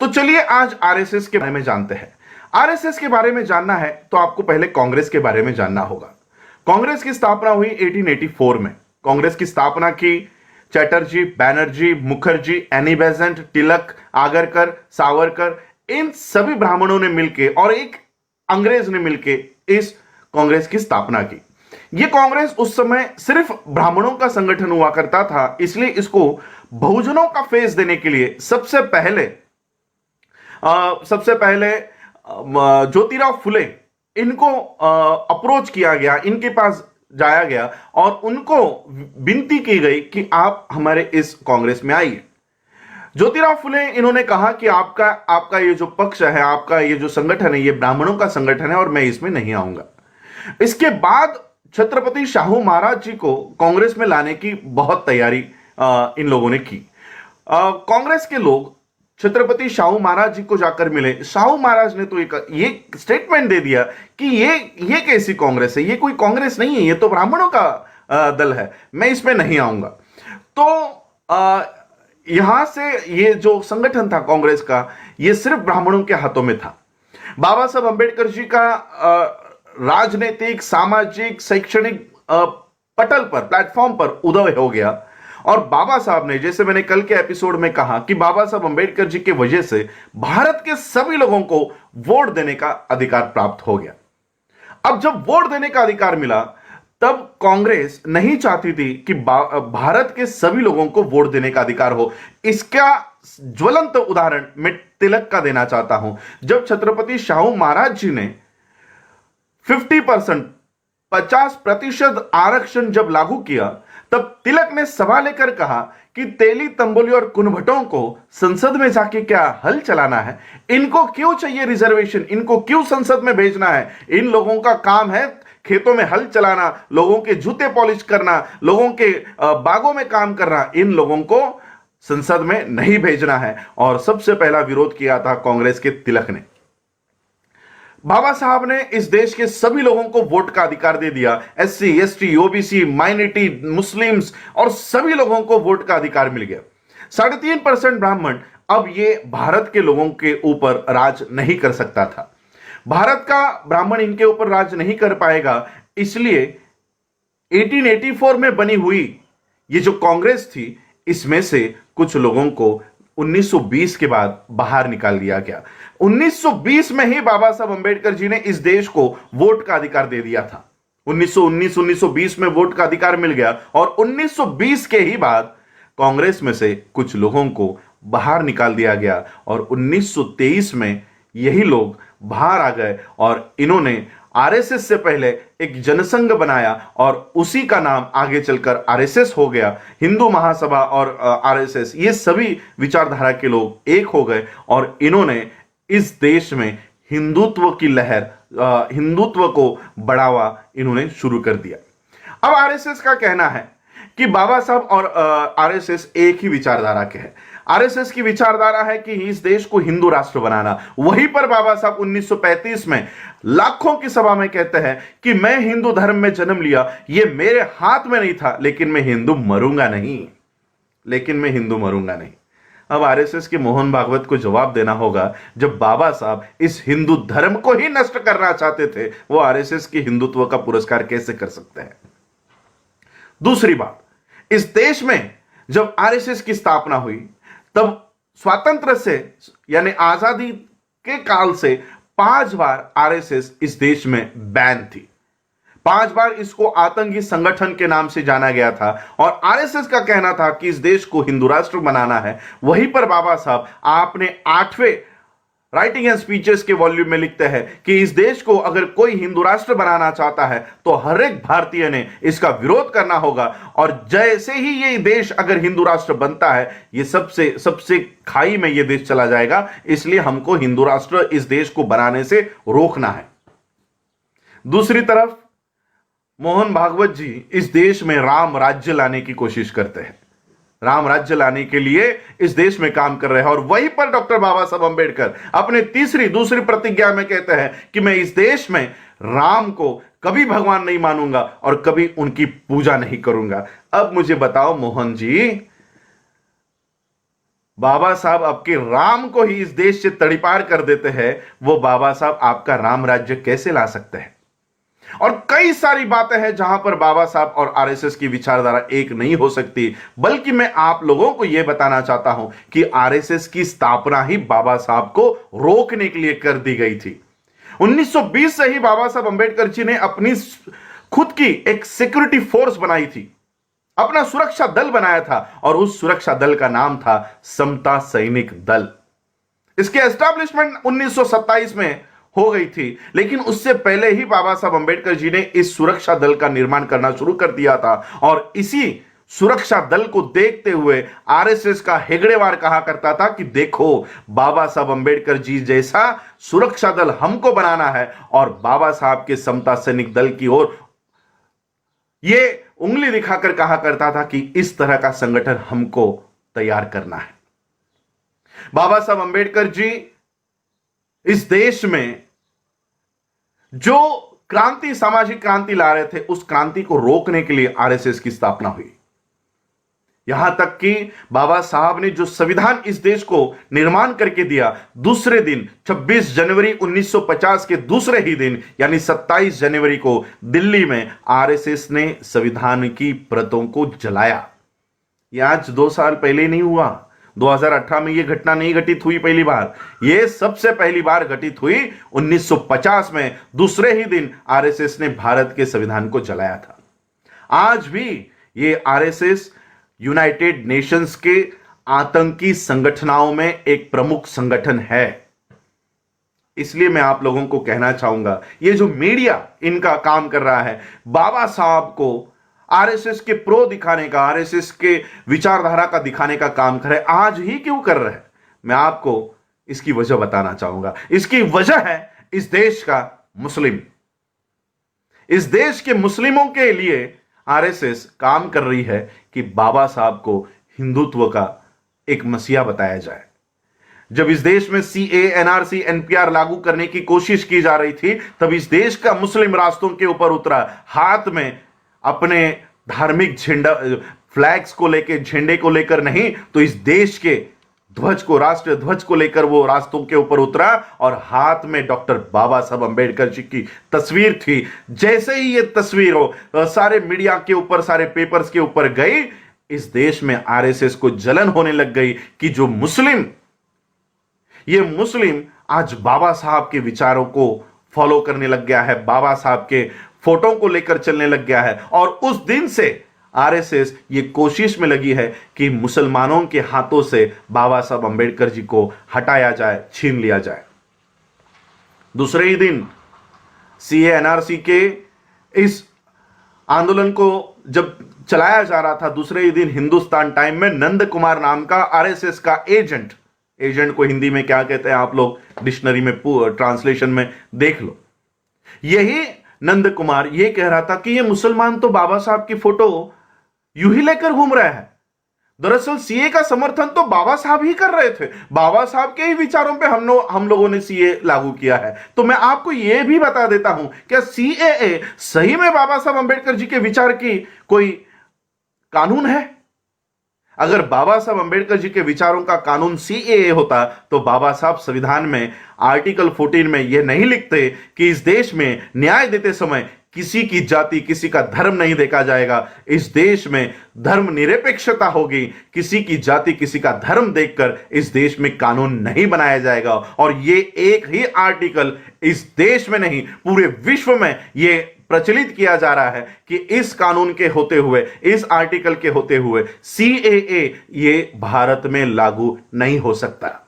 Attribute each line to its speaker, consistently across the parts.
Speaker 1: तो चलिए आज आरएसएस के बारे में जानते हैं। आरएसएस के बारे में जानना है तो आपको पहले कांग्रेस के बारे में जानना होगा। कांग्रेस की स्थापना हुई 1884 में। कांग्रेस की स्थापना की चैटर्जी, बैनर्जी, मुखर्जी, एनी बेसेंट, तिलक, आगरकर, सावरकर, इन सभी ब्राह्मणों ने मिलकर और एक अंग्रेज ने मिलकर इस कांग्रेस की स्थापना की। यह कांग्रेस उस समय सिर्फ ब्राह्मणों का संगठन हुआ करता था, इसलिए इसको बहुजनों का फेस देने के लिए सबसे पहले ज्योतिराव फुले इनको अप्रोच किया गया, इनके पास जाया गया और उनको विनती की गई कि आप हमारे इस कांग्रेस में आइए। ज्योतिराव फुले इन्होंने कहा कि आपका ये जो पक्ष है, आपका ये जो संगठन है, ये ब्राह्मणों का संगठन है और मैं इसमें नहीं आऊंगा। इसके बाद छत्रपति शाहू महाराज जी को कांग्रेस में लाने की बहुत तैयारी इन लोगों ने की। कांग्रेस के लोग छत्रपति शाहू महाराज जी को जाकर मिले। शाहू महाराज ने तो ये स्टेटमेंट दे दिया कि ये कैसी कांग्रेस है, ये कोई कांग्रेस नहीं है, ये तो ब्राह्मणों का दल है, मैं इसमें नहीं आऊंगा। तो यहां से ये जो संगठन था कांग्रेस का, ये सिर्फ ब्राह्मणों के हाथों में था। बाबा साहब अंबेडकर जी का राजनीतिक, सामाजिक, शैक्षणिक पटल पर, प्लेटफॉर्म पर उदय हो गया और बाबा साहब ने, जैसे मैंने कल के एपिसोड में कहा कि बाबा साहब अंबेडकर जी के वजह से भारत के सभी लोगों को वोट देने का अधिकार प्राप्त हो गया। अब जब वोट देने का अधिकार मिला तब कांग्रेस नहीं चाहती थी कि भारत के सभी लोगों को वोट देने का अधिकार हो। इसका ज्वलंत उदाहरण मैं तिलक का देना चाहता हूं। जब छत्रपति शाहू महाराज जी ने 50% आरक्षण जब लागू किया, तब तिलक ने सभा लेकर कहा कि तेली, तंबोली और कुनभटों को संसद में जाके क्या हल चलाना है? इनको क्यों चाहिए रिजर्वेशन? इनको क्यों संसद में भेजना है? इन लोगों का काम है खेतों में हल चलाना, लोगों के जूते पॉलिश करना, लोगों के बागों में काम करना। इन लोगों को संसद में नहीं भेजना है। और सबसे पहला विरोध किया था कांग्रेस के तिलक ने। बाबा साहब ने इस देश के सभी लोगों को वोट का अधिकार दे दिया। SC, ST, OBC, minority, Muslims और सभी लोगों को वोट का अधिकार मिल गया। 3.5% ब्राह्मण अब ये भारत के लोगों के ऊपर राज नहीं कर सकता था। भारत का ब्राह्मण इनके ऊपर राज नहीं कर पाएगा, इसलिए 1884 में बनी हुई ये जो कांग्रेस थी, इसमें से कुछ लोगों को 1920 के बाद बाहर निकाल दिया गया। 1920 में ही बाबा साहब अंबेडकर जी ने इस देश को वोट का अधिकार दे दिया था। 1919-1920 में वोट का अधिकार मिल गया और 1920 के ही बाद कांग्रेस में से कुछ लोगों को बाहर निकाल दिया गया और 1923 में यही लोग बाहर आ गए और इन्होंने आरएसएस से पहले एक जनसंघ बनाया और उसी का नाम आगे चलकर आरएसएस हो गया। हिंदू महासभा और आरएसएस, ये सभी विचारधारा के लोग एक हो गए और इन्होंने इस देश में हिंदुत्व की लहर, हिंदुत्व को बढ़ावा इन्होंने शुरू कर दिया। अब आरएसएस का कहना है कि बाबा साहब और आरएसएस एक ही विचारधारा के हैं। आरएसएस की विचारधारा है कि इस देश को हिंदू राष्ट्र बनाना। वहीं पर बाबा साहब 1935 में लाखों की सभा में कहते हैं कि मैं हिंदू धर्म में जन्म लिया, ये मेरे हाथ में नहीं था, लेकिन मैं हिंदू मरूंगा नहीं। अब आरएसएस के मोहन भागवत को जवाब देना होगा, जब बाबा साहब इस हिंदू धर्म को ही नष्ट करना चाहते थे, वो आरएसएस के हिंदुत्व का पुरस्कार कैसे कर सकते हैं? दूसरी बात, इस देश में जब आरएसएस की स्थापना हुई तब स्वातंत्र से, यानी आजादी के काल से 5 बार आरएसएस इस देश में बैन थी। 5 बार इसको आतंकी संगठन के नाम से जाना गया था और आरएसएस का कहना था कि इस देश को हिंदू राष्ट्र बनाना है। वहीं पर बाबा साहब आपने 8वें राइटिंग एंड स्पीचेस के वॉल्यूम में लिखते हैं कि इस देश को अगर कोई हिंदू राष्ट्र बनाना चाहता है तो हर एक भारतीय ने इसका विरोध करना होगा और जैसे ही ये देश अगर हिंदू राष्ट्र बनता है, ये सबसे खाई में ये देश चला जाएगा, इसलिए हमको हिंदू राष्ट्र इस देश को बनाने से रोकना है। दूसरी तरफ मोहन भागवत जी इस देश में राम राज्य लाने की कोशिश करते हैं, राम राज्य लाने के लिए इस देश में काम कर रहे हैं। और वहीं पर डॉक्टर बाबा साहब अंबेडकर अपने दूसरी प्रतिज्ञा में कहते हैं कि मैं इस देश में राम को कभी भगवान नहीं मानूंगा और कभी उनकी पूजा नहीं करूंगा। अब मुझे बताओ मोहन जी, बाबा साहब आपके राम को ही इस देश से तड़ीपार कर देते हैं, वो बाबा साहब आपका राम राज्य कैसे ला सकते हैं? और कई सारी बातें हैं जहां पर बाबा साहब और आरएसएस की विचारधारा एक नहीं हो सकती, बल्कि मैं आप लोगों को यह बताना चाहता हूं कि आरएसएस की स्थापना ही बाबा साहब को रोकने के लिए कर दी गई थी। 1920 से ही बाबा साहब अंबेडकर जी ने अपनी खुद की एक सिक्योरिटी फोर्स बनाई थी, अपना सुरक्षा दल बनाया था, और उस सुरक्षा दल का नाम था समता सैनिक दल। इसके एस्टैब्लिशमेंट 1927 में हो गई थी, लेकिन उससे पहले ही बाबा साहब अंबेडकर जी ने इस सुरक्षा दल का निर्माण करना शुरू कर दिया था। और इसी सुरक्षा दल को देखते हुए आरएसएस का हेगड़ेवार कहा करता था कि देखो, बाबा साहब अंबेडकर जी जैसा सुरक्षा दल हमको बनाना है, और बाबा साहब के समता सैनिक दल की ओर यह उंगली दिखाकर कहा करता था कि इस तरह का संगठन हमको तैयार करना है। बाबा साहब अंबेडकर जी इस देश में जो क्रांति, सामाजिक क्रांति ला रहे थे, उस क्रांति को रोकने के लिए आरएसएस की स्थापना हुई। यहां तक कि बाबा साहब ने जो संविधान इस देश को निर्माण करके दिया, दूसरे दिन 26 जनवरी 1950 के दूसरे ही दिन यानी 27 जनवरी को दिल्ली में आरएसएस ने संविधान की प्रतों को जलाया। यह आज 2 साल पहले नहीं हुआ, 2018 में यह घटना नहीं घटित हुई पहली बार, यह सबसे पहली बार घटित हुई 1950 में। दूसरे ही दिन आरएसएस ने भारत के संविधान को जलाया था। आज भी यह आरएसएस यूनाइटेड नेशंस के आतंकी संगठनों में एक प्रमुख संगठन है। इसलिए मैं आप लोगों को कहना चाहूंगा, ये जो मीडिया इनका काम कर रहा है, बाबा साहब को आरएसएस के प्रो दिखाने का, आरएसएस के विचारधारा का दिखाने का काम कर रहे, आज ही क्यों कर रहे हैं? मैं आपको इसकी वजह बताना चाहूंगा। इसकी वजह है इस देश का मुस्लिम। इस देश के मुस्लिमों के लिए आरएसएस काम कर रही है कि बाबा साहब को हिंदुत्व का एक मसीहा बताया जाए। जब इस देश में सीए, एनआरसी, एनपीआर लागू करने की कोशिश की जा रही थी, तब इस देश का मुस्लिम रास्तों के ऊपर उतरा, हाथ में अपने धार्मिक झंडा, फ्लैग्स को लेकर, झंडे को लेकर नहीं, तो इस देश के ध्वज को, राष्ट्रीय ध्वज को लेकर वो रास्तों के ऊपर उतरा, और हाथ में डॉक्टर बाबा साहब अंबेडकर जी की तस्वीर थी। जैसे ही ये तस्वीर हो सारे मीडिया के ऊपर, सारे पेपर्स के ऊपर गई, इस देश में आरएसएस को जलन होने लग गई कि जो मुस्लिम, ये मुस्लिम आज बाबा साहब के विचारों को फॉलो करने लग गया है, बाबा साहब के फोटो को लेकर चलने लग गया है। और उस दिन से आरएसएस ये कोशिश में लगी है कि मुसलमानों के हाथों से बाबा साहब अंबेडकर जी को हटाया जाए, छीन लिया जाए। दूसरे ही दिन सीए, एनआरसी के इस आंदोलन को जब चलाया जा रहा था, दूसरे ही दिन हिंदुस्तान टाइम में नंद कुमार नाम का आरएसएस का एजेंट को हिंदी में क्या कहते हैं आप लोग डिक्शनरी में ट्रांसलेशन में देख लो, यही नंद कुमार ये कह रहा था कि ये मुसलमान तो बाबा साहब की फोटो यूं ही लेकर घूम रहे हैं। दरअसल सीए का समर्थन तो बाबा साहब ही कर रहे थे, बाबा साहब के ही विचारों पे हम लोगों ने सीए लागू किया है। तो मैं आपको यह भी बता देता हूं, क्या सीएए सही में बाबा साहब अंबेडकर जी के विचार की कोई कानून है? अगर बाबा साहब अंबेडकर जी के विचारों का कानून सीएए होता, तो बाबा साहब संविधान में आर्टिकल 14 में यह नहीं लिखते कि इस देश में न्याय देते समय किसी की जाति, किसी का धर्म नहीं देखा जाएगा। इस देश में धर्म निरपेक्षता होगी, किसी की जाति, किसी का धर्म देखकर इस देश में कानून नहीं बनाया जाएगा। और ये एक ही आर्टिकल इस देश में नहीं, पूरे विश्व में ये प्रचलित किया जा रहा है कि इस कानून के होते हुए, इस आर्टिकल के होते हुए सीएए ये भारत में लागू नहीं हो सकता।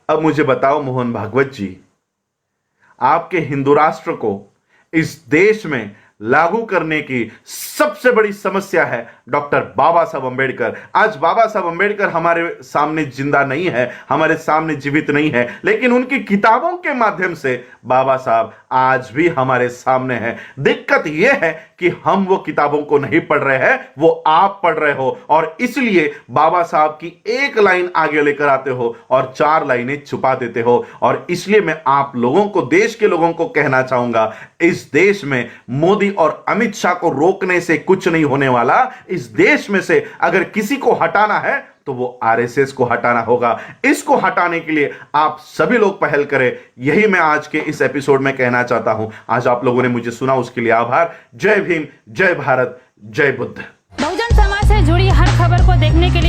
Speaker 1: अब मुझे बताओ मोहन भागवत जी, आपके हिंदू राष्ट्र को इस देश में लागू करने की सबसे बड़ी समस्या है डॉक्टर बाबा साहब अंबेडकर। आज बाबा साहब अंबेडकर हमारे सामने जिंदा नहीं है, हमारे सामने जीवित नहीं है, लेकिन उनकी किताबों के माध्यम से बाबा साहब आज भी हमारे सामने हैं। दिक्कत यह है कि हम वो किताबों को नहीं पढ़ रहे हैं, वो आप पढ़ रहे हो, और इसलिए बाबा साहब की एक लाइन आगे लेकर आते हो और 4 लाइनें छुपा देते हो। और इसलिए मैं आप लोगों को, देश के लोगों को कहना चाहूंगा, इस देश में मोदी और अमित शाह को रोकने से कुछ नहीं होने वाला। इस देश में से अगर किसी को हटाना है तो वो आरएसएस को हटाना होगा। इसको हटाने के लिए आप सभी लोग पहल करें, यही मैं आज के इस एपिसोड में कहना चाहता हूं। आज आप लोगों ने मुझे सुना, उसके लिए आभार। जय भीम, जय भारत, जय बुद्ध।
Speaker 2: बहुजन समाज से जुड़ी हर खबर को देखने के लिए